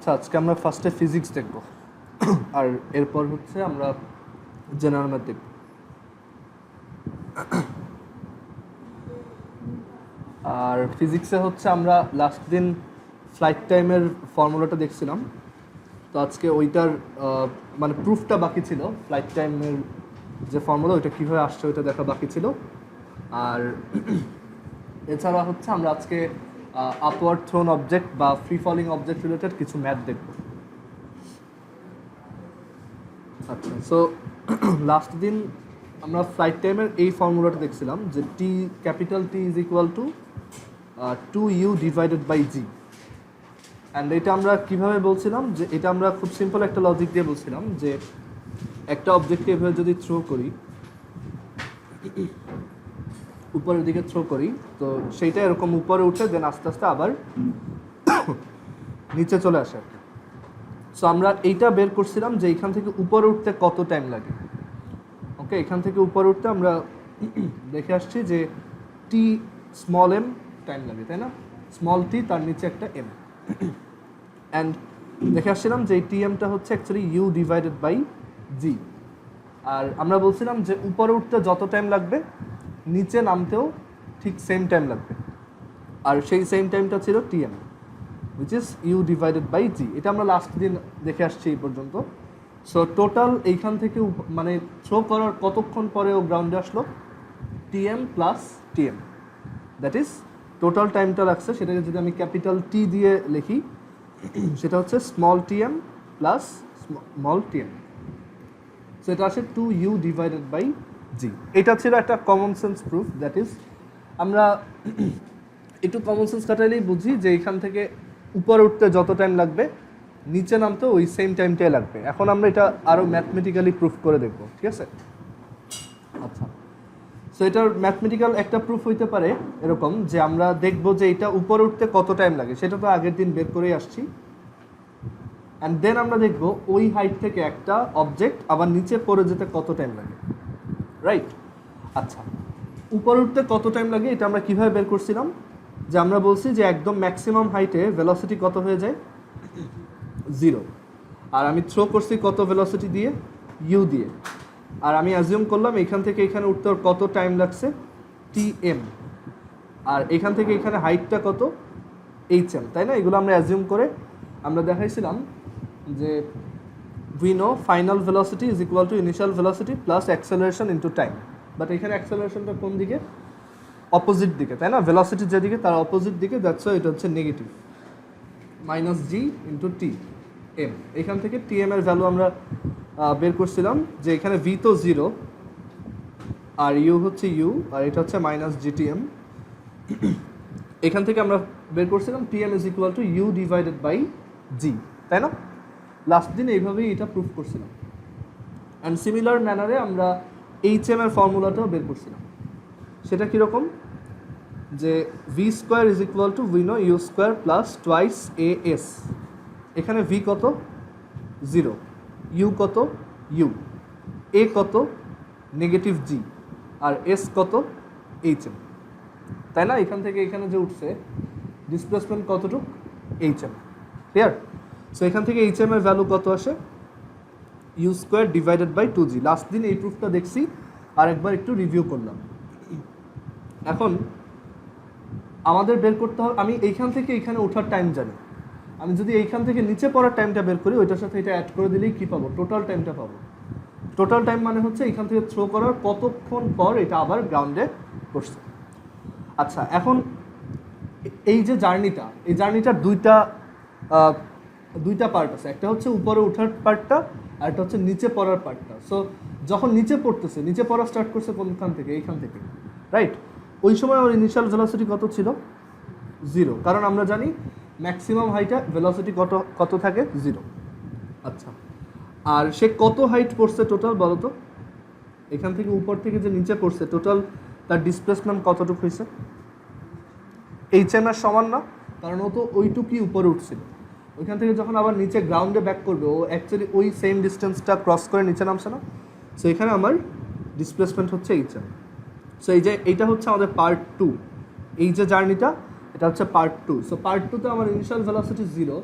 আচ্ছা, আজকে আমরা ফার্স্টে ফিজিক্স দেখব, আর এরপর হচ্ছে আমরা জেনারেল ম্যাথ দেখব। আর ফিজিক্সে হচ্ছে আমরা লাস্ট দিন ফ্লাইট টাইমের ফর্মুলাটা দেখছিলাম, তো আজকে ওইটার মানে প্রুফটা বাকি ছিল। ফ্লাইট টাইমের যে ফর্মুলা ওইটা কীভাবে আসছে ওইটা দেখা বাকি ছিল। আর এছাড়া হচ্ছে আমরা আজকে আপওয়ার্ড থ্রোন অবজেক্ট বা ফ্রি ফলিং অবজেক্ট রিলেটেড কিছু ম্যাথ দেখব। আচ্ছা, সো লাস্ট দিন আমরা ফ্লাইট টাইমের এই ফর্মুলাটা দেখছিলাম যে T capital T is equal to 2u divided by G. And এটা আমরা কীভাবে বলছিলাম যে এটা আমরা খুব সিম্পল একটা লজিক দিয়ে বলছিলাম যে একটা অবজেক্টকে এভাবে যদি থ্রো করি, উপরের দিকে থ্রো করি, তো সেইটা এরকম উপরে উঠে দেন আস্তে আস্তে আবার নিচে চলে আসে। সো আমরা এইটা বের করছিলাম যে এখান থেকে উপরে উঠতে কত টাইম লাগে। ওকে, এখান থেকে উপরে উঠতে আমরা দেখে আসছি যে টি স্মল এম টাইম লাগে, তাই না? স্মল টি, তার নিচে একটা এম। অ্যান্ড দেখে আসছিলাম যে এই টি এমটা হচ্ছে actually you divided by G. আর আমরা বলছিলাম যে উপরে উঠতে যত টাইম লাগবে নিচে নামতেও ঠিক সেম টাইম লাগবে, আর সেই সেম টাইমটা ছিল T M, which is U divided by G. এটা আমরা লাস্ট দিন দেখে আসছি এই পর্যন্ত। সো টোটাল এইখান থেকে মানে থ্রো করার কতক্ষণ পরে ও গ্রাউন্ডে আসলো, T M plus T M, that is total টাইমটা লাগছে। সেটাকে যদি আমি ক্যাপিটাল টি দিয়ে লিখি, সেটা হচ্ছে small T M plus small T M. So এটা আসে 2u ডিভাইডেড বাই জি। এটা ছিল একটা common sense proof, that is আমরা একটু কমন সেন্স কাটাইলেই বুঝি যে এখান থেকে উপরে উঠতে যত টাইম লাগবে নিচে নামতে ওই সেম টাইমটাই লাগবে। এখন আমরা এটা আরও ম্যাথমেটিক্যালি প্রুফ করে দেখব, ঠিক আছে? আচ্ছা, সো এটার ম্যাথমেটিক্যাল একটা প্রুফ হইতে পারে এরকম যে আমরা দেখব যে এটা উপরে উঠতে কত টাইম লাগে, সেটা তো আগের দিন বের করেই আসছি। অ্যান্ড দেন আমরা দেখব ওই হাইট থেকে একটা অবজেক্ট আবার নিচে পড়ে যেতে কত টাইম লাগে, রাইট? আচ্ছা, উপরে উঠতে কত টাইম লাগে এটা আমরা কীভাবে বের করছিলাম, যে আমরা বলছি যে একদম ম্যাক্সিমাম হাইটে ভেলোসিটি কত হয়ে যায়, 0। আর আমি থ্রো করছি কত ভেলোসিটি দিয়ে, ইউ দিয়ে। আর আমি অ্যাজিউম করলাম এখান থেকে এখানে উঠতে কত টাইম লাগছে, টি এম। আর এখান থেকে এখানে হাইটটা কত, এইচ এম, তাই না? এগুলো আমরা অ্যাজিউম করে আমরা দেখাইছিলাম যে we know final velocity is equal two initial velocity plus acceleration into time. But এখানে অ্যাক্সেলারেশনটা কোন দিকে, অপোজিট দিকে, তাই না? ভেলোসিটি যেদিকে তার অপোজিট দিকে, দ্যাটস ওয়াই এটা হচ্ছে নেগেটিভ, মাইনাস জি ইন্টু টি এম। এখান থেকে টি এম এর ভ্যালু আমরা বের করছিলাম যে এখানে ভি তো 0 আর ইউ হচ্ছে ইউ, আর এটা হচ্ছে মাইনাস জিটিএম। এখান থেকে আমরা বের করছিলাম T M is equal to U divided by G, তাই না? লাস্ট দিন এইভাবেই এটা প্রুফ করছিলাম। অ্যান্ড সিমিলার ম্যানারে আমরা এইচ এম এর ফর্মুলাটাও বের করছিলাম। সেটা কীরকম, যে V square is equal to we know U square plus twice A S. এখানে ভি কত, 0, ইউ কত, ইউ, এ কত, নেগেটিভ জি, আর এস কত, এইচ এম, তাই না? এখান থেকে এখানে যে উঠছে ডিসপ্লেসমেন্ট কতটুক, এইচ এম। ক্লিয়ার? সো এখান থেকে এইচ এম এর ভ্যালু কত আসে, U square divided by 2g। Last দিন এই প্রুফটা দেখছি, আর একবার একটু রিভিউ করলাম। এখন আমাদের বের করতে হবে, আমি এইখান থেকে এইখানে ওঠার টাইম জানি, আমি যদি এইখান থেকে নিচে পড়ার টাইমটা বের করি ওইটার সাথে এটা অ্যাড করে দিলেই কী পাবো, টোটাল টাইমটা পাবো। টোটাল টাইম মানে হচ্ছে এইখান থেকে থ্রো করার কতক্ষণ পর এটা আবার গ্রাউন্ডে পড়ছে। আচ্ছা, এখন এই যে জার্নিটা, এই জার্নিটার দুইটা পার্ট আছে। একটা হচ্ছে উপরে ওঠার পার্টটা, আর একটা হচ্ছে নিচে পড়ার পার্টটা। সো যখন নিচে পড়তেছে, নিচে পড়া স্টার্ট করছে কোনখান থেকে, এইখান থেকে, রাইট? ওই সময় ওর ইনিশিয়াল ভেলোসিটি কত ছিল, 0, কারণ আমরা জানি ম্যাক্সিমাম হাইটে ভেলোসিটি কত থাকে, 0। আচ্ছা, আর সে কত হাইট পড়ছে টোটাল বলো তো, এখান থেকে উপর থেকে যে নিচে পড়ছে টোটাল তার ডিসপ্লেসমেন্ট কতটুকু হয়েছে, এইচ এম এর সমান না? কারণ ও তো ওইটুকুই উপরে উঠছিল, ওইখান থেকে যখন আবার নিচে গ্রাউন্ডে ব্যাক করবে ও অ্যাকচুয়ালি ওই সেম ডিস্টেন্সটা ক্রস করে নিচে নামছে না? সো এখানে আমার ডিসপ্লেসমেন্ট হচ্ছে এইচ এম। সো এইটা হচ্ছে আমাদের পার্ট 2। এই যে জার্নিটা এটা হচ্ছে পার্ট 2। সো পার্ট 2 তে আমার ইনিশিয়াল ভেলোসিটি 0,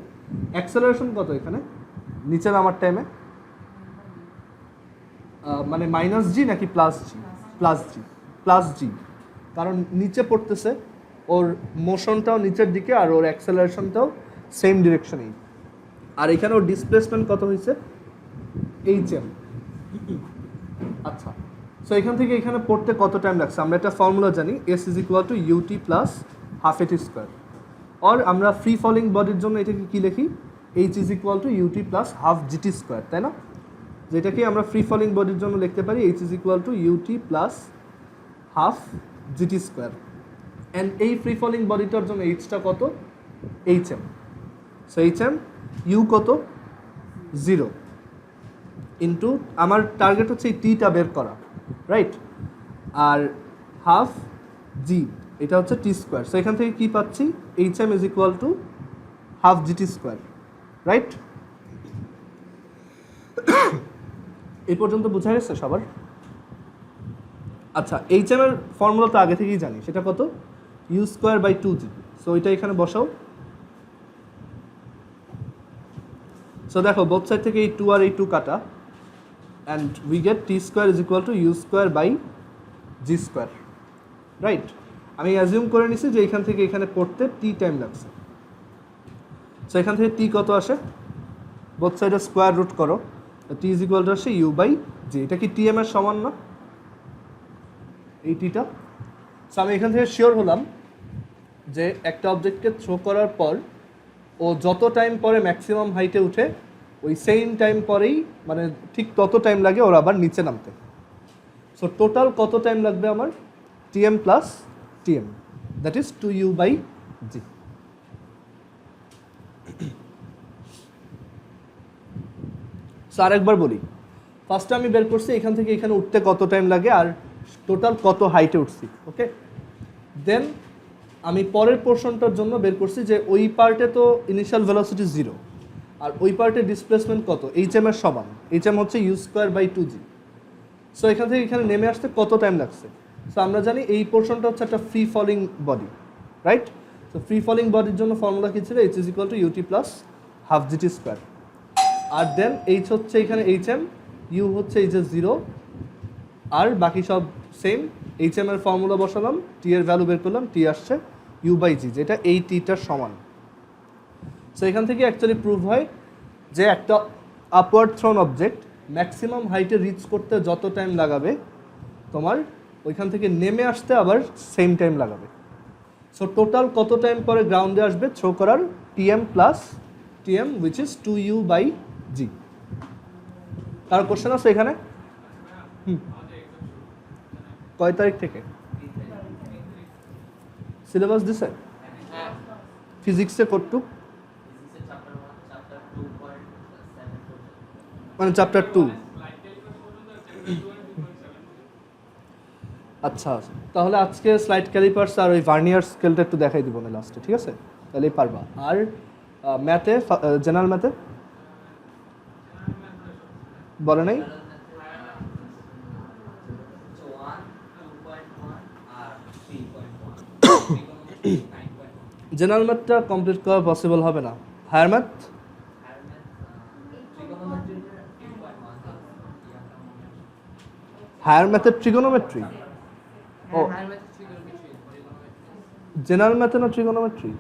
অ্যাক্সেলারেশন কত এখানে নিচে নামার টাইমে, মানে মাইনাস জি নাকি প্লাস জি? প্লাস জি, কারণ নিচে পড়তেছে, ওর মোশনটাও নিচের দিকে আর ওর অ্যাক্সেলারেশনটাও সেম ডিরেকশনেই। আর এখানে ওর ডিসপ্লেসমেন্ট কত হয়েছে? এইচএম। আচ্ছা, সো এখান থেকে এখানে পড়তে কত টাইম লাগছে? আমরা একটা ফর্মুলা জানি, S is equal to UT plus half AT square. আর আমরা ফ্রি ফলিং বডির জন্য এটাকে কী লিখি? H is equal to UT plus half GT square, তাই না? যেটাকে আমরা ফ্রি ফলিং বডির জন্য লিখতে পারি H is equal to UT plus half GT square. And এই ফ্রি ফলিং বডিটার জন্য এইচটা কত? এইচএম। সো এইচএম ইউ কত? 0 ইন্টু, আমার টার্গেট হচ্ছে এই টিটা বের করা, রাইট? আর হাফ জি, এটা হচ্ছে টি স্কোয়ার। সো এখান থেকে কী পাচ্ছি? HM is equal to half GT square, right? এই পর্যন্ত বোঝা গেছে সবার? আচ্ছা, এইচএম এর ফর্মুলা তো আগে থেকেই জানি, সেটা কত? ইউ স্কোয়ার বাই 2জি। সো এটা এখানে বসাও। সো দেখো বোথ সাইড থেকে এই 2 আর এই 2 কাটা, and we get T square is equal to U square by G square, right? আমি অ্যাজিউম করে নিছি যে এখান থেকে এখানে পড়তে টি টাইম লাগছে। সো এখান থেকে টি কত আসে? বোথ সাইডে স্কোয়ার রুট করো, টি ইজ ইকুয়াল টু আসে ইউ বাই জি। এটা কি টি এম এর সমান না এই টিটা? সো আমি এখান থেকে শিওর হলাম যে একটা অবজেক্টকে থ্রো করার পর ও যত টাইম পরে ম্যাক্সিমাম হাইটে উঠে, ওই সেম টাইম পরেই, মানে ঠিক তত টাইম লাগে ওর আবার নিচে নামতে। সো টোটাল কত টাইম লাগবে আমার? TM plus TM, that is 2u by G. So আরেকবার বলি, ফার্স্টে আমি বের করছি এখান থেকে এখানে উঠতে কত টাইম লাগে আর টোটাল কত হাইটে উঠছি, ওকে? দেন আমি পরের পোর্শনটার জন্য বের করছি যে ওই পার্টে তো ইনিশিয়াল ভেলোসিটি 0, আর ওই পার্টে ডিসপ্লেসমেন্ট কত? এইচএম এর সমান। এইচএম হচ্ছে ইউ স্কোয়ার বাই 2জি। সো এখান থেকে এখানে নেমে আসতে কত টাইম লাগছে? সো আমরা জানি এই পোর্শনটা হচ্ছে একটা free falling body, right? So free falling বডির জন্য ফর্মুলা কী ছিল? H is equal to UT plus half GT square. আর দেন এইচ হচ্ছে এখানে এইচএম, ইউ হচ্ছে এই যে 0, আর বাকি সব সেম। এইচএম এর ফর্মুলা বসালাম, টি এর ভ্যালু বের করলাম, টি আসছে ইউ বাই জি, যেটা এই টিটার সমান। সো এখান থেকে অ্যাকচুয়ালি প্রুভ হয় যে একটা আপওয়ার্ড থ্রোন অবজেক্ট ম্যাক্সিমাম হাইটে রিচ করতে যত টাইম লাগাবে, তোমার ওইখান থেকে নেমে আসতে আবার সেম টাইম লাগাবে। সো টোটাল কত টাইম পরে গ্রাউন্ডে আসবে থ্রো করার? TM plus TM, which is 2u by G. কারো কোশ্চেন আছে এখানে? কয় তারিখ থেকে সিলেবাস দিছে? ফিজিক্সে কতটুক? মানে চ্যাপ্টার 2। আচ্ছা, তাহলে আজকে স্লাইড ক্যালিপার্স আর ওই ভার্নিয়ার স্কেলটা একটু দেখাই দিব না লাস্টে, ঠিক আছে? তাহলেই পারবা। আর ম্যাথে, জেনারেল ম্যাথে বলে নাই? জেনারেল ম্যাথটা কমপ্লিট করা পসিবল হবে না। Higher math? হায়ার ম্যাথের ট্রিগোনোমেট্রি? ও, জেনারেল ম্যাথে না ট্রিগোনোমেট্রি?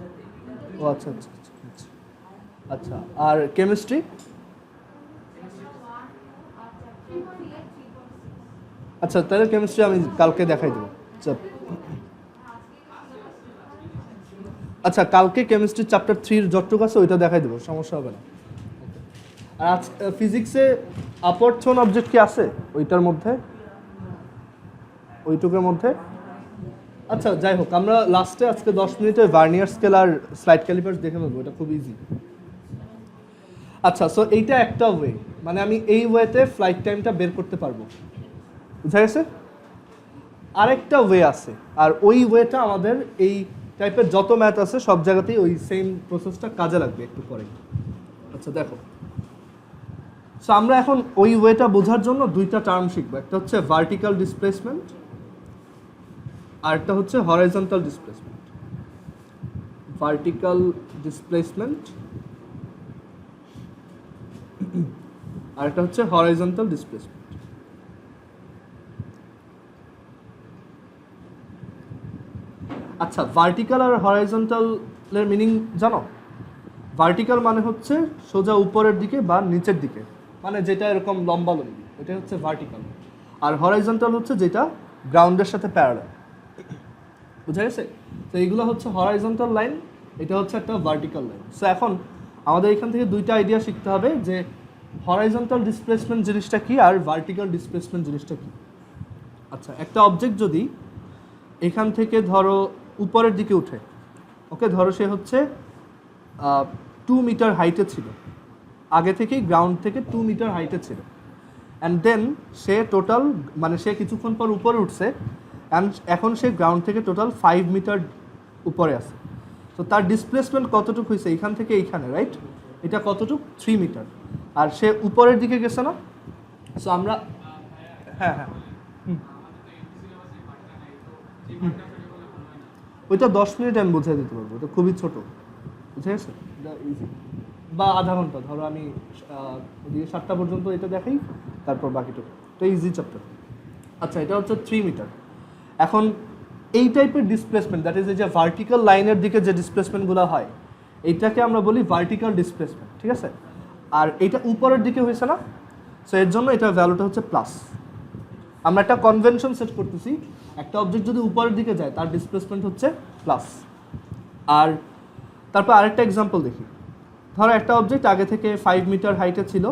ও আচ্ছা আচ্ছা আচ্ছা আচ্ছা। আর কেমিস্ট্রি? আচ্ছা, তাহলে কেমিস্ট্রি আমি কালকে দেখাই দেবো। আচ্ছা, কালকে কেমিস্ট্রি চ্যাপ্টার 3 যতটুকু আছে ওইটা দেখাই দেবো, সমস্যা হবে না। আর আজ ফিজিক্সে আপওয়ার্ড থ্রোন অবজেক্ট কি আছে ওইটার মধ্যে, ওইটুকুর মধ্যে? আচ্ছা, যাই হোক, আমরা লাস্টে আজকে 10 মিনিটে ভার্নিয়ার স্কেল আর স্লাইড ক্যালিপার্স দেখে নেবো, এটা খুব ইজি। আচ্ছা, সো এইটা একটা ওয়ে, মানে আমি এই ওয়েতে ফ্লাইট টাইমটা বের করতে পারবো, বুঝা গেছে? আরেকটা ওয়ে আছে, আর ওই ওয়েটা আমাদের এই টাইপের যত ম্যাথ আছে সব জায়গাতেই ওই সেম প্রসেসটা কাজে লাগবে একটু পরে। আচ্ছা দেখো, সো আমরা এখন ওই ওয়েটা বোঝার জন্য দুইটা টার্ম শিখবো, একটা হচ্ছে ভার্টিক্যাল ডিসপ্লেসমেন্ট আর একটা হচ্ছে হরাইজন্টাল ডিসপ্লেসমেন্ট। ভার্টিক্যাল ডিসপ্লেসমেন্ট, আর একটা হচ্ছে হরাইজন্টাল ডিসপ্লেসমেন্ট। আচ্ছা, ভার্টিক্যাল আর হরাইজন্টালের মিনিং জানো? ভার্টিক্যাল মানে হচ্ছে সোজা উপরের দিকে বা নিচের দিকে, মানে যেটা এরকম লম্বা লম্বি, এটা হচ্ছে ভার্টিক্যাল। আর হরাইজন্টাল হচ্ছে যেটা গ্রাউন্ডের সাথে প্যারালাল। বুঝা গেছে? তো এইগুলো হচ্ছে হরাইজন্টাল লাইন, এটা হচ্ছে একটা ভার্টিক্যাল লাইন। সো এখন আমাদের এখান থেকে দুইটা আইডিয়া শিখতে হবে যে হরাইজন্টাল ডিসপ্লেসমেন্ট জিনিসটা কি আর ভার্টিক্যাল ডিসপ্লেসমেন্ট জিনিসটা কি। আচ্ছা, একটা অবজেক্ট যদি এখান থেকে ধরো উপরের দিকে উঠে, ওকে, ধরো সে হচ্ছে 2 মিটার হাইটে ছিল, আগে থেকেই গ্রাউন্ড থেকে 2 মিটার হাইটে ছিল, অ্যান্ড দেন সে টোটাল মানে সে কিছুক্ষণ পর উপরে উঠছে, অ্যান্ড এখন সে গ্রাউন্ড থেকে টোটাল 5 মিটার উপরে আছে। তো তার ডিসপ্লেসমেন্ট কতটুকু হয়েছে এখান থেকে এইখানে, রাইট? এটা কতটুকু? 3 মিটার। আর সে উপরের দিকে গেছে না? সো আমরা হ্যাঁ হ্যাঁ ওইটা 10 মিনিট আমি বুঝিয়ে দিতে পারবো, এটা খুবই ছোট, বুঝে গেছে? এটা ইজি, বা আধা ঘন্টা, ধরো আমি ওদিকে 7টা পর্যন্ত এটা দেখাই, তারপর বাকিটুকু, এটা ইজি চ্যাপ্টার। আচ্ছা, এটা হচ্ছে 3 মিটার। এখন এই টাইপের ডিসপ্লেসমেন্ট, দ্যাট ইজ এই যে ভার্টিক্যাল লাইনের দিকে যে ডিসপ্লেসমেন্টগুলো হয়, এইটাকে আমরা বলি ভার্টিক্যাল ডিসপ্লেসমেন্ট, ঠিক আছে? আর এটা উপরের দিকে হয়েছে না, সো এর জন্য এটা ভ্যালুটা হচ্ছে প্লাস। আমরা একটা কনভেনশন সেট করতেছি, একটা অবজেক্ট যদি উপরের দিকে যায় তার ডিসপ্লেসমেন্ট হচ্ছে প্লাস। আর তারপর আরেকটা এক্সাম্পল দেখি। ধরো একটা অবজেক্ট আগে থেকে 5 মিটার হাইটে ছিল,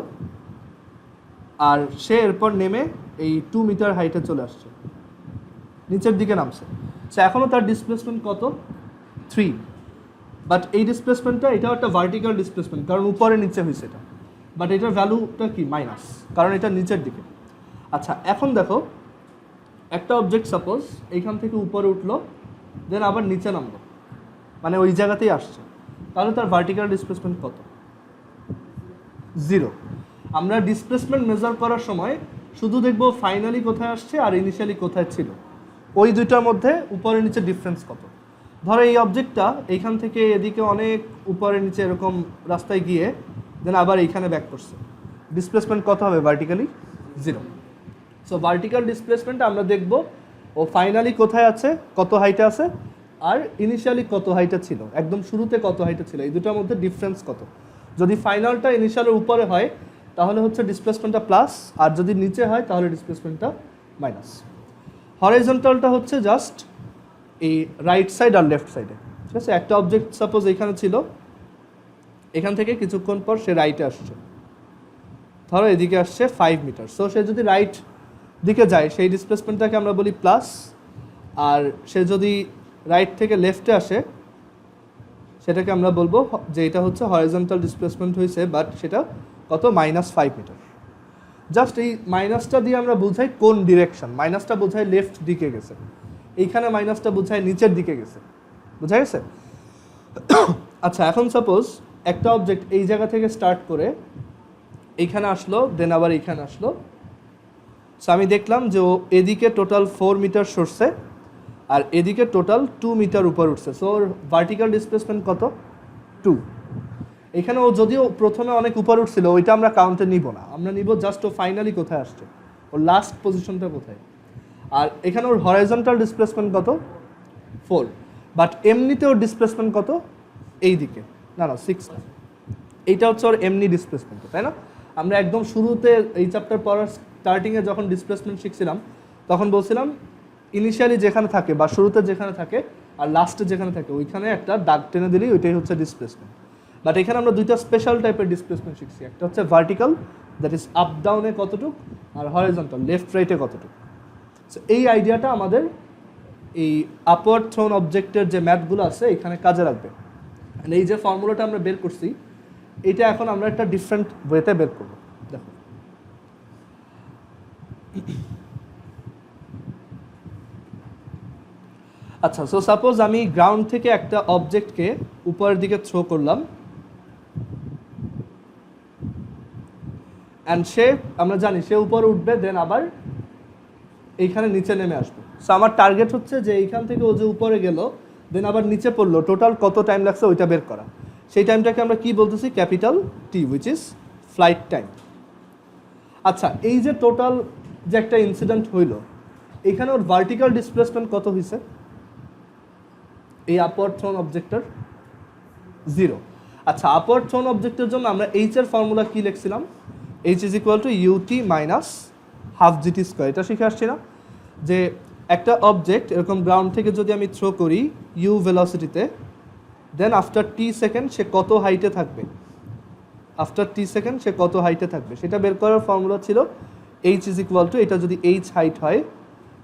আর সে এরপর নেমে এই 2 মিটার হাইটে চলে আসছে, নিচের দিকে নামছে। সে এখনও তার ডিসপ্লেসমেন্ট কত? 3। বাট এই ডিসপ্লেসমেন্টটা, এটাও একটা ভার্টিক্যাল ডিসপ্লেসমেন্ট, কারণ উপরে নিচে হয়েছে এটা, বাট এটার ভ্যালুটা কি? মাইনাস, কারণ এটা নিচের দিকে। আচ্ছা, এখন দেখো একটা অবজেক্ট সাপোজ এইখান থেকে উপরে উঠলো, দেন আবার নিচে নামলো, মানে ওই জায়গাতেই আসছে, তাহলে তার ভার্টিক্যাল ডিসপ্লেসমেন্ট কত? 0। আমরা ডিসপ্লেসমেন্ট মেজার করার সময় শুধু দেখবো ফাইনালি কোথায় আসছে আর ইনিশিয়ালি কোথায় ছিল, ওই দুইটার মধ্যে উপরে নিচে ডিফারেন্স কত। ধরো এই অবজেক্টটা এইখান থেকে এদিকে অনেক উপরে নিচে এরকম রাস্তায় গিয়ে দেন আবার এইখানে ব্যাক করছে, ডিসপ্লেসমেন্ট কত হবে? ভার্টিক্যালি 0। সো ভার্টিক্যাল ডিসপ্লেসমেন্ট আমরা দেখব ও ফাইনালি কোথায় আছে, কত হাইটে আছে, আর ইনিশিয়ালি কত হাইটে ছিল, একদম শুরুতে কত হাইটে ছিল, এই দুটোর মধ্যে ডিফারেন্স কত। যদি ফাইনালটা ইনিশিয়ালের উপরে হয় তাহলে হচ্ছে ডিসপ্লেসমেন্টটা প্লাস, আর যদি নিচে হয় তাহলে ডিসপ্লেসমেন্টটা মাইনাস। হরাইজন্টালটা হচ্ছে জাস্ট এই রাইট সাইড আর লেফট সাইডে, ঠিক আছে? একটা অবজেক্ট সাপোজ এখানে ছিল, এখান থেকে কিছুক্ষণ পর সে রাইটে আসছে, ধরো এদিকে আসছে 5 মিটার, সো সে যদি রাইট দিকে যায় সেই ডিসপ্লেসমেন্টটাকে আমরা বলি প্লাস, আর সে যদি রাইট থেকে লেফটে আসে সেটাকে আমরা বলবো যে এটা হচ্ছে হরাইজন্টাল ডিসপ্লেসমেন্ট হয়েছে, বাট সেটা কত? -5 মিটার। জাস্ট এই মাইনাসটা দিয়ে আমরা বোঝাই কোন ডিরেকশন, মাইনাসটা বোঝায় লেফট দিকে গেছে, এইখানে মাইনাসটা বোঝায় নিচের দিকে গেছে, বোঝা গেছে? আচ্ছা, এখন সাপোজ একটা অবজেক্ট এই জায়গা থেকে স্টার্ট করে এইখানে আসলো, দেন আবার এইখানে আসলো, সো আমি দেখলাম যে ও এদিকে টোটাল 4 মিটার সরছে আর এদিকে টোটাল 2 মিটার উপর উঠছে, সো ওর ভার্টিক্যাল ডিসপ্লেসমেন্ট কত? 2। এখানে ও যদিও প্রথমে অনেক উপর উঠছিল, ওইটা আমরা কাউন্টে নিব না, আমরা নিব জাস্ট ও ফাইনালি কোথায় আসছে, ওর লাস্ট পজিশনটা কোথায়। আর এখানে ওর হরাইজন্টাল ডিসপ্লেসমেন্ট কত? 4। বাট এমনিতে ওর ডিসপ্লেসমেন্ট কত? এই দিকে, না 6 না, এইটা হচ্ছে ওর এমনি ডিসপ্লেসমেন্ট, তাই না? আমরা একদম শুরুতে এই চ্যাপ্টার পড়ার স্টার্টিংয়ে যখন ডিসপ্লেসমেন্ট শিখছিলাম তখন বলছিলাম ইনিশিয়ালি যেখানে থাকে বা শুরুতে যেখানে থাকে আর লাস্টে যেখানে থাকে ওইখানে একটা দাগ টেনে দিলেই ওইটাই হচ্ছে ডিসপ্লেসমেন্ট। বাট এখানে আমরা দুইটা স্পেশাল টাইপের ডিসপ্লেসমেন্ট শিখছি, একটা হচ্ছে ভার্টিক্যাল, দ্যাট ইজ আপ ডাউনে কতটুক, আর হরাইজন্টাল লেফট রাইটে কতটুক। সো এই আইডিয়াটা আমাদের এই আপওয়ার্ড থ্রোন অবজেক্টের যে ম্যাথগুলো আছে এখানে কাজে লাগবে। এই যে ফর্মুলাটা আমরা বের করছি এটা এখন আমরা একটা ডিফারেন্ট ওয়েতে বের করব। দেখো, আচ্ছা, সো সাপোজ আমি গ্রাউন্ড থেকে একটা অবজেক্টকে উপরের দিকে থ্রো করলাম, অ্যান্ড সে, আমরা জানি সে উপরে উঠবে, দেন আবার এইখানে নিচে নেমে আসবে। সো আমার টার্গেট হচ্ছে যে এইখান থেকে ও যে উপরে গেল দেন আবার নিচে পড়লো, টোটাল কত টাইম লাগছে ওইটা বের করা। সেই টাইমটাকে আমরা কি বলতেছি? Capital T, which is flight time. আচ্ছা, এই যে টোটাল যে একটা ইনসিডেন্ট হইল, এখানে ওর ভার্টিক্যাল ডিসপ্লেসমেন্ট কত হয়েছে এই আপওয়ার্ড থ্রোন অবজেক্টের? 0। আচ্ছা, আপওয়ার্ড থ্রোন অবজেক্টের জন্য আমরা এইচ এর ফর্মুলা কি লিখছিলাম? H is equal to UT minus half GT square. এটা শিখে আসছি না যে একটা অবজেক্ট এরকম গ্রাউন্ড থেকে যদি আমি থ্রো করি ইউ ভেলোসিটিতে, দেন আফটার টি সেকেন্ড সে কত হাইটে থাকবে, আফটার টি সেকেন্ড সে কত হাইটে থাকবে, সেটা বের করার ফর্মুলা ছিল এইচ ইজ ইকুয়াল টু, এটা যদি এইচ হাইট হয়,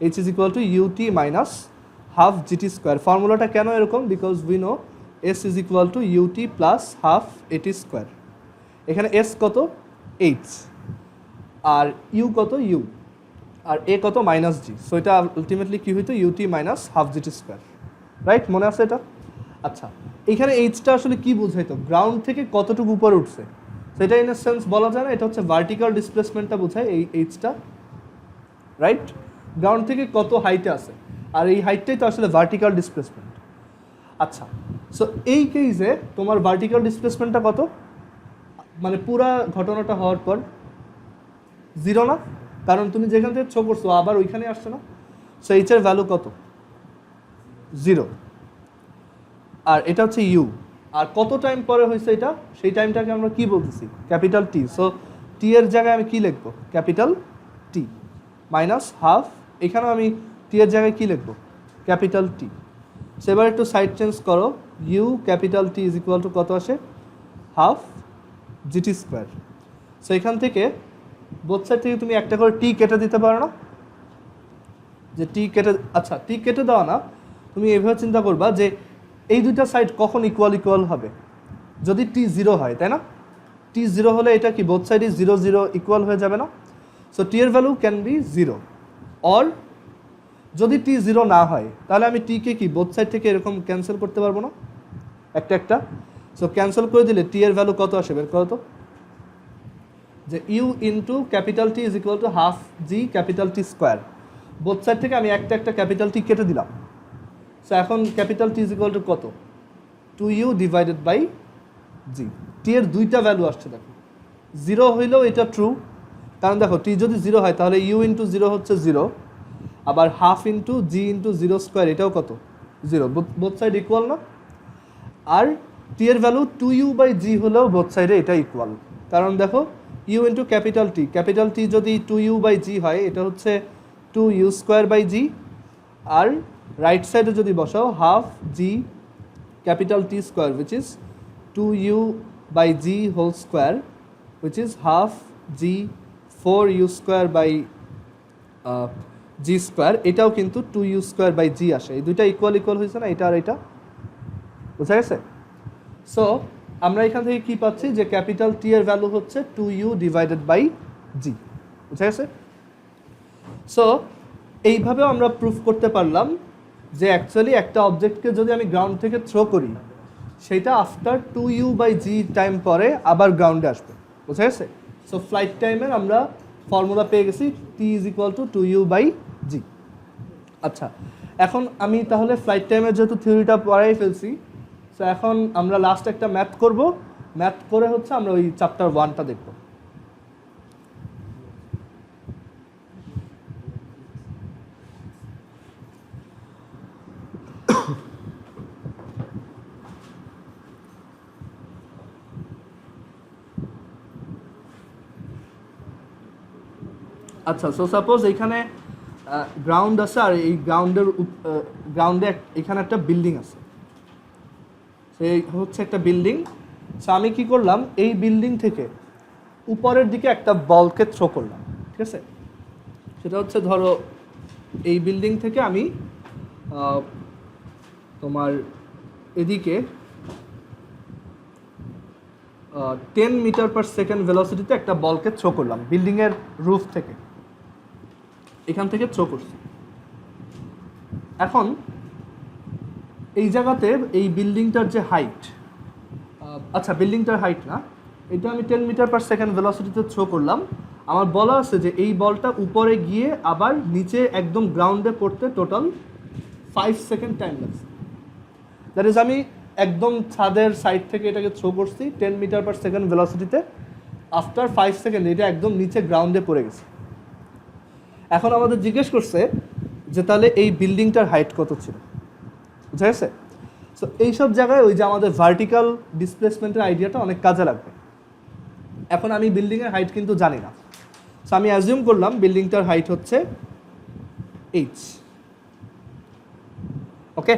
H is equal to UT minus half GT square. ফর্মুলাটা কেন এরকম? Because we know S is equal to UT plus half AT square. এখানে এস কত? এইচ, আর ইউ কত? ইউ, আর এ কত? Minus G. সো এটা আলটিমেটলি কী হইতো? UT minus half GT square, right? মনে আছে এটা? আচ্ছা, এখানে এইচটা আসলে কি বোঝাইতো? গ্রাউন্ড থেকে কতটুকু উপরে উঠছে সেটা ইন এ সেন্স বলা যায় না, এটা হচ্ছে ভার্টিক্যাল ডিসপ্লেসমেন্টটা বোঝায় এই এইচটা, রাইট? গ্রাউন্ড থেকে কত হাইটে আছে, আর এই হাইটটাই তো আসলে ভার্টিক্যাল ডিসপ্লেসমেন্ট। আচ্ছা, সো এই কেসে তোমার ভার্টিক্যাল ডিসপ্লেসমেন্টটা কত? মানে পুরা ঘটনাটা হওয়ার পর 0 না, কারণ তুমি যেখান থেকে থ্রো করছো আবার ওইখানে আসছে না। সো এইচ এর ভ্যালু কত? 0। আর এটা হচ্ছে ইউ, আর কত টাইম পরে হয়েছে এটা, সেই টাইমটাকে আমরা কি বলতেছি? Capital T. সো টি এর জায়গায় আমি কি লিখবো? ক্যাপিটাল টি মাইনাস হাফ, এখানেও আমি টি এর জায়গায় কি লিখবো? Capital T. সো এবার একটু সাইড চেঞ্জ করো, U capital T is equal to কত আসে? Half GT square. সো এখান থেকে বোথ সাইড থেকে তুমি একটা করে টি কেটে দিতে পারো না? যে টি কেটে, আচ্ছা টি কেটে দেওয়া না, তুমি এভাবে চিন্তা করবা যে এই দুইটা সাইড কখন ইকুয়াল ইকুয়াল হবে? যদি টি 0 হয়, তাই না? টি 0 হলে এটা কি বোথ সাইডই 0 0 ইকুয়াল হয়ে যাবে না? সো টি এর ভ্যালু ক্যান বি 0। অর যদি টি 0 না হয় তাহলে আমি টিকে কি বোথ সাইড থেকে এরকম ক্যান্সেল করতে পারবো না একটা একটা? সো ক্যান্সেল করে দিলে টি এর ভ্যালু কত আসে বের করো তো? যে U into capital T is equal to half G capital T square. Both side থেকে আমি একটা একটা ক্যাপিটাল টি কেটে দিলাম। সো এখন capital T is equal to কত? 2u ডিভাইডেড বাই জি। টি এর দুইটা ভ্যালু আসছে, দেখো 0 হইলেও এটা ট্রু, কারণ দেখো টি যদি 0 হয় তাহলে ইউ ইন্টু 0 হচ্ছে 0, আবার হাফ ইন্টু জি ইন্টু 0 স্কোয়ার এটাও কত? 0। বোথ সাইড ইকুয়াল না? আর টি এর ভ্যালু 2u বাই জি হলেও বোথ সাইডে এটা ইকুয়াল, কারণ দেখো ইউ ইন্টু ক্যাপিটাল টি যদি 2u বাই জি হয় এটা হচ্ছে 2u স্কোয়ার বাই জি, আর রাইট সাইডে যদি বসাও half G capital T square which is 2u by G whole square which is half G 4u square by G square, এটাও কিন্তু 2u স্কোয়ার বাই জি আসে। এই দুইটা ইকুয়াল ইকুয়াল হয়েছে না, এটা আর এটা, বুঝা গেছে? সো আমরা এখান থেকে কি পাচ্ছি যে ক্যাপিটাল টি এর ভ্যালু হচ্ছে 2u ডিভাইডেড বাই জি, বুঝা গেছে? সো এইভাবেও আমরা প্রুফ করতে পারলাম যে অ্যাকচুয়ালি একটা অবজেক্টকে যদি আমি গ্রাউন্ড থেকে থ্রো করি সেটা after 2u by G time পরে আবার গ্রাউন্ডে আসবে, বুঝা গেছে? সো ফ্লাইট টাইমের আমরা ফর্মুলা পেয়ে গেছি, T is equal to 2u by G. আচ্ছা, এখন আমি তাহলে ফ্লাইট টাইমের যেহেতু থিওরিটা পড়াই ফেলছি, সো এখন আমরা লাস্ট একটা ম্যাথ করব, ম্যাথ করে হচ্ছে আমরা ওই চ্যাপ্টার 1টা দেখব। আচ্ছা, সো সাপোজ এইখানে গ্রাউন্ড আছে, আর এই গ্রাউন্ডে এখানে একটা বিল্ডিং আছে, সেই হচ্ছে একটা বিল্ডিং। সো আমি কি করলাম, এই বিল্ডিং থেকে উপরের দিকে একটা বলকে থ্রো করলাম, ঠিক আছে? সেটা হচ্ছে ধরো এই বিল্ডিং থেকে আমি তোমার এদিকে 10 মিটার পার সেকেন্ড ভেলোসিটিতে একটা বলকে থ্রো করলাম বিল্ডিংয়ের রুফ থেকে, এখান থেকে থ্রো করছি। এখন এই জায়গাতে এই বিল্ডিংটার যে হাইট, আচ্ছা বিল্ডিংটার হাইট না, এটা আমি 10 মিটার পার সেকেন্ড ভেলোসিটিতে থ্রো করলাম। আমার বলা আছে যে এই বলটা উপরে গিয়ে আবার নিচে একদম গ্রাউন্ডে পড়তে টোটাল 5 সেকেন্ড টাইম লাগছে। দ্যাট ইজ আমি একদম ছাদের সাইড থেকে এটাকে থ্রো করছি 10 মিটার পার সেকেন্ড ভেলোসিটিতে, আফটার 5 সেকেন্ড এটা একদম নিচে গ্রাউন্ডে পড়ে গেছে। এখন আমাদের জিজ্ঞেস করছে যে তাহলে এই বিল্ডিংটার হাইট কত ছিল, বুঝা গেছে? সো এইসব জায়গায় ওই যে আমাদের ভার্টিক্যাল ডিসপ্লেসমেন্টের আইডিয়াটা অনেক কাজে লাগবে। এখন আমি বিল্ডিংয়ের হাইট কিন্তু জানি না, সো আমি অ্যাজিউম করলাম বিল্ডিংটার হাইট হচ্ছে এইচ, ওকে।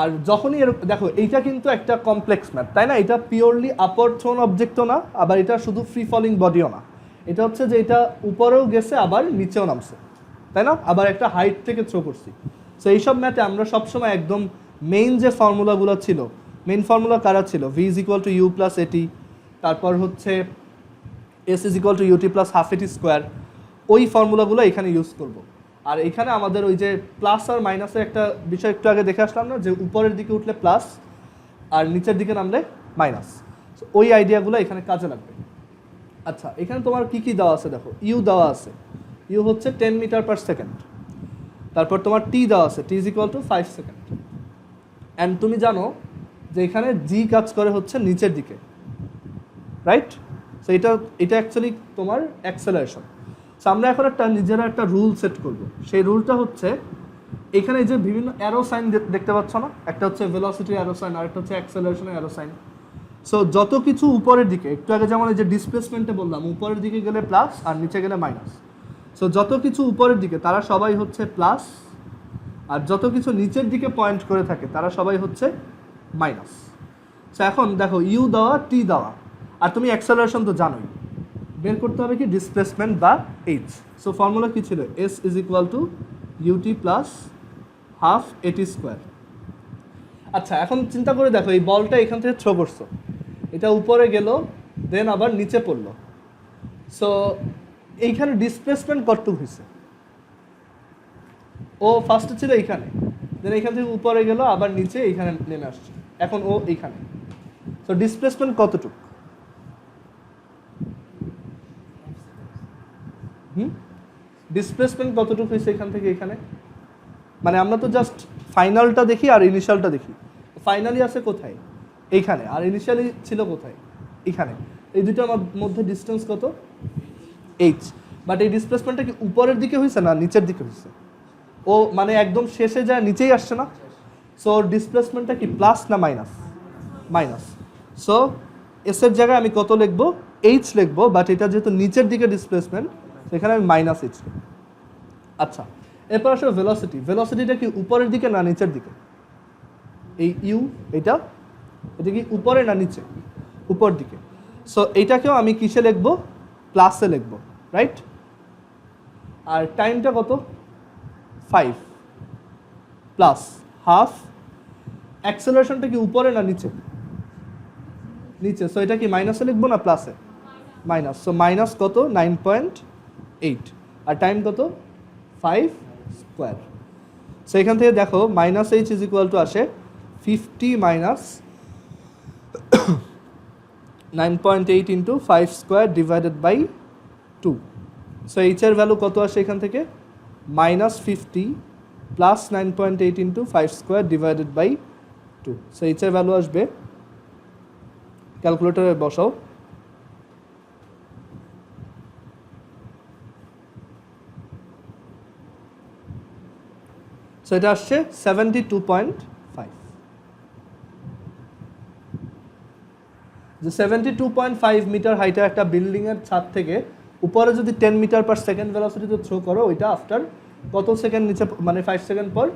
আর যখনই দেখো এইটা কিন্তু একটা কমপ্লেক্স ম্যাথ, তাই না? এটা পিওরলি আপার থ্রোন অবজেক্টও না, আবার এটা শুধু ফ্রি ফলিং বডিও না। এটা হচ্ছে যে এটা উপরেও গেছে আবার নিচেও নামছে, তাই না? আবার একটা হাইট থেকে থ্রো করছি। সো এইসব ম্যাথে আমরা সবসময় একদম মেইন যে ফর্মুলাগুলো ছিল, মেইন ফর্মুলা কারা ছিল? V is equal to U plus AT, তারপর হচ্ছে S is equal to UT plus half AT square, ওই ফর্মুলাগুলো এখানে ইউজ করব। আর এখানে আমাদের ওই যে প্লাস আর মাইনাসের একটা বিষয় একটু আগে দেখে আসলাম না, যে উপরের দিকে উঠলে প্লাস আর নিচের দিকে নামলে মাইনাস, ওই আইডিয়াগুলো এখানে কাজে লাগবে। আচ্ছা, এখানে তোমার কি কি দেওয়া আছে দেখো, ইউ দেওয়া আছে, ইউ হচ্ছে 10 মিটার পার সেকেন্ড। তারপর তোমার টি দেওয়া আছে, T is equal to 5 second. And তুমি জানো যে এখানে জি কাজ করে হচ্ছে নিচের দিকে, রাইট? সো এটা অ্যাকচুয়ালি তোমার অ্যাক্সেলারেশন। সো আমরা এখন একটা নিজেরা একটা রুল সেট করব। সেই রুলটা হচ্ছে এখানে যে বিভিন্ন অ্যারো সাইন দেখতে পাচ্ছ না, একটা হচ্ছে ভেলোসিটির অ্যারো সাইন আর একটা হচ্ছে অ্যাক্সেলারেশনের অ্যারো সাইন। সো যত কিছু উপরের দিকে, একটু আগে যেমন এই যে ডিসপ্লেসমেন্টে বললাম উপরের দিকে গেলে প্লাস আর নিচে গেলে মাইনাস, সো যত কিছু উপরের দিকে তারা সবাই হচ্ছে প্লাস, আর যত কিছু নিচের দিকে পয়েন্ট করে থাকে তারা সবাই হচ্ছে মাইনাস। সো এখন দেখো ইউ দেওয়া, টি দেওয়া, আর তুমি অ্যাক্সেলারেশন তো জানোই, বের করতে হবে কি ডিসপ্লেসমেন্ট বা এইচ। সো ফর্মুলা কি ছিল? S is equal to UT plus half AT square. আচ্ছা, এখন চিন্তা করে দেখো, এই বলটা এখান থেকে থ্রো করছো, এটা উপরে গেল, দেন আবার নিচে পড়লো। সো এইখানে ডিসপ্লেসমেন্ট কতটুকু হয়েছে? ও ফার্স্টে ছিল এইখানে, দেন এইখান থেকে উপরে গেল, আবার নিচে এইখানে নেমে আসছে, এখন ও এইখানে। সো ডিসপ্লেসমেন্ট কতটুকু? ডিসপ্লেসমেন্ট কতটুকু হয়েছে এখান থেকে এখানে? মানে আমরা তো জাস্ট ফাইনালটা দেখি আর ইনিশিয়ালটা দেখি। ফাইনালি আছে কোথায়? এইখানে। আর ইনিশিয়ালি ছিল কোথায়? এখানে। এই দুটোর মধ্যে ডিস্টেন্স কত? এইচ। বাট এই ডিসপ্লেসমেন্টটা কি উপরের দিকে হয়েছে না নিচের দিকে হয়েছে? ও মানে একদম শেষে যায় নিচেই আসছে না? সো ডিসপ্লেসমেন্টটা কি প্লাস না মাইনাস? মাইনাস। সো এসের জায়গায় আমি কত লিখবো? এইচ লিখবো, বাট এটা যেহেতু নিচের দিকে ডিসপ্লেসমেন্ট, সেখানে আমি মাইনাস এইচ লিখব। আচ্ছা, এরপর আসলে ভেলোসিটি। ভেলোসিটিটা কি উপরের দিকে না নিচের দিকে? এই ইউ এটা কি উপরে না নিচে? উপর দিকে। সো এইটাকেও আমি কিসে লিখবো? প্লাসে লিখবো, রাইট? আর টাইমটা কত? 5 প্লাস হাফ। অ্যাক্সেলারেশনটা কি উপরে না নিচে? নিচে। সো এটা কি মাইনাসে লিখবো না প্লাসে? মাইনাস। সো মাইনাস কত? 9.8। আর টাইম কত? 5 স্কোয়ার। সো এখান থেকে দেখো minus H is equal to আসে 50 minus 9.8 into 5 square divided by 2। So এইচের ভ্যালু কত আসে এখান থেকে? Minus 50 plus 9.8 into 5 square divided by 2। So এইচের ভ্যালু আসবে, ক্যালকুলেটরে বসাও, সো এটা আসছে 72.5। যে 72.5 মিটার হাইটের একটা বিল্ডিংয়ের ছাদ থেকে উপরে যদি 10 মিটার পার সেকেন্ড ভেলোসিটিতে থ্রো করো, ওইটা আফটার কত সেকেন্ড নিচে, মানে 5 সেকেন্ড পর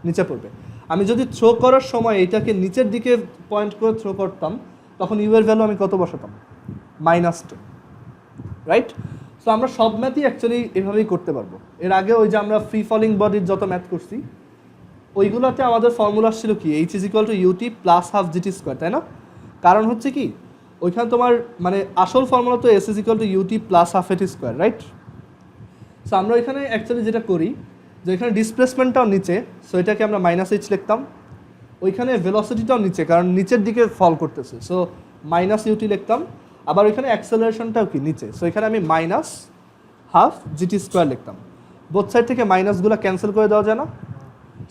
নিচে পড়বে। আমি যদি থ্রো করার সময় এইটাকে নিচের দিকে পয়েন্ট করে থ্রো করতাম, তখন ইউ এর ভ্যালু আমি কত বসাতাম? -10, রাইট? সো আমরা সব ম্যাথই অ্যাকচুয়ালি এভাবেই করতে পারবো। এর আগে ওই যে আমরা ফ্রি ফলিং বডির যত ম্যাথ করছি, ওইগুলোতে আমাদের ফর্মুলা ছিল কি? H is equal to UT plus half GT square, তাই না? কারণ হচ্ছে কি, ওইখানে তোমার মানে আসল ফর্মুলা তো S is equal to UT plus half AT square, right? So আমরা ওইখানে অ্যাকচুয়ালি যেটা করি, যে এখানে ডিসপ্লেসমেন্টটাও নিচে, সো এটাকে আমরা মাইনাস এইচ লিখতাম। ওইখানে ভেলোসিটিটাও নিচে, কারণ নিচের দিকে ফল করতেছে, সো মাইনাস ইউটি লিখতাম। আবার ওইখানে অ্যাক্সেলারেশনটাও কি নিচে, সো এখানে আমি মাইনাস হাফ জিটি স্কোয়ার লিখতাম। বোথ সাইড থেকে মাইনাসগুলো ক্যান্সেল করে দেওয়া যায় না?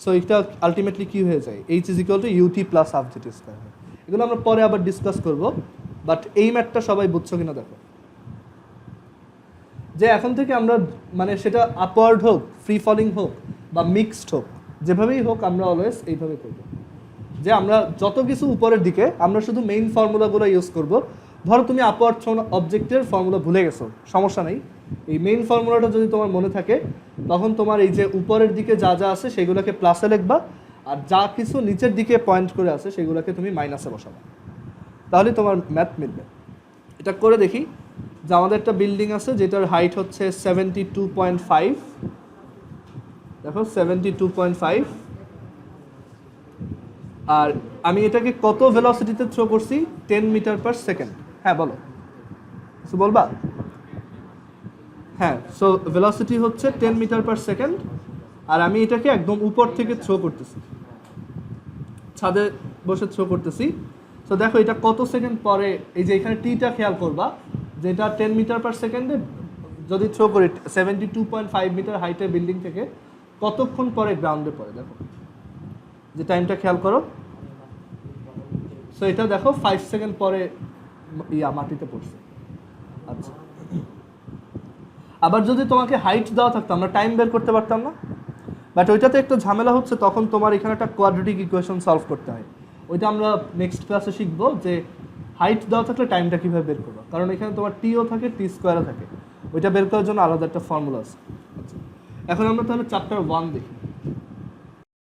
সো এটা আলটিমেটলি কী হয়ে যায়, H is equal to UT plus half GT square হয়। এগুলো আমরা পরে আবার ডিসকাস করব, বাট এই ম্যাথটা সবাই বুঝছো কিনা দেখো, যে এখন থেকে আমরা মানে সেটা আপওয়ার্ড হোক, ফ্রি ফলিং হোক বা মিক্সড হোক, যেভাবেই হোক আমরা অলওয়েজ এইভাবে করব, যে আমরা যত কিছু উপরের দিকে আমরা শুধু মেইন ফর্মুলাগুলো ইউজ করব। ধরো তুমি আপওয়ার্ড থ্রোন অবজেক্টের ফর্মুলা ভুলে গেছো, সমস্যা নেই, এই মেইন ফর্মুলাটা যদি তোমার মনে থাকে তখন তোমার এই যে উপরের দিকে যা যা আছে সেগুলোকে প্লাসে লিখবা, আর যা কিছু নিচের দিকে পয়েন্ট করে আছে সেগুলোকে তুমি মাইনাসে বসাবা, তাহলে তোমার ম্যাথ মিলবে। এটা করে দেখি যে আমাদের একটা বিল্ডিং আছে যেটার হাইট হচ্ছে 72.5, দেখো 72.5, আর আমি এটাকে কত ভেলোসিটিতে থ্রো করছি, 10 মিটার পার সেকেন্ড। হ্যাঁ বলো, কিছু বলবা? হ্যাঁ, সো ভেলোসিটি হচ্ছে 10 মিটার পার সেকেন্ড, আর আমি এটাকে একদম উপর থেকে থ্রো করতেছি, ছাদে বসে থ্রো করতেছি। সো দেখো এটা কত সেকেন্ড পরে, এই যে এখানে টিটা খেয়াল করবা, যেটা 10 মিটার পার সেকেন্ডে যদি থ্রো করি 72.5 মিটার হাইটের বিল্ডিং থেকে কতক্ষণ পরে গ্রাউন্ডে পড়ে, দেখো যে টাইমটা খেয়াল করো। সো এটা দেখো 5 সেকেন্ড পরে মাটিতে পড়ছে। আচ্ছা, আবার যদি তোমাকে হাইট দেওয়া থাকতো আমরা টাইম বের করতে পারতাম না, বাট ওইটাতে একটু ঝামেলা হচ্ছে, তখন তোমার এখানে একটা কোয়াড্রেটিক ইকুয়েশন সলভ করতে হয়। ওইটা আমরা নেক্সট ক্লাসে শিখবো যে হাইট দেওয়া থাকলে টাইমটা কীভাবে বের করবো, কারণ এখানে তোমার টিও থাকে, টি স্কোয়ারও থাকে, ওইটা বের করার জন্য আলাদা একটা ফর্মুলা আছে। আচ্ছা, এখন আমরা তাহলে চ্যাপ্টার 1 দেখি।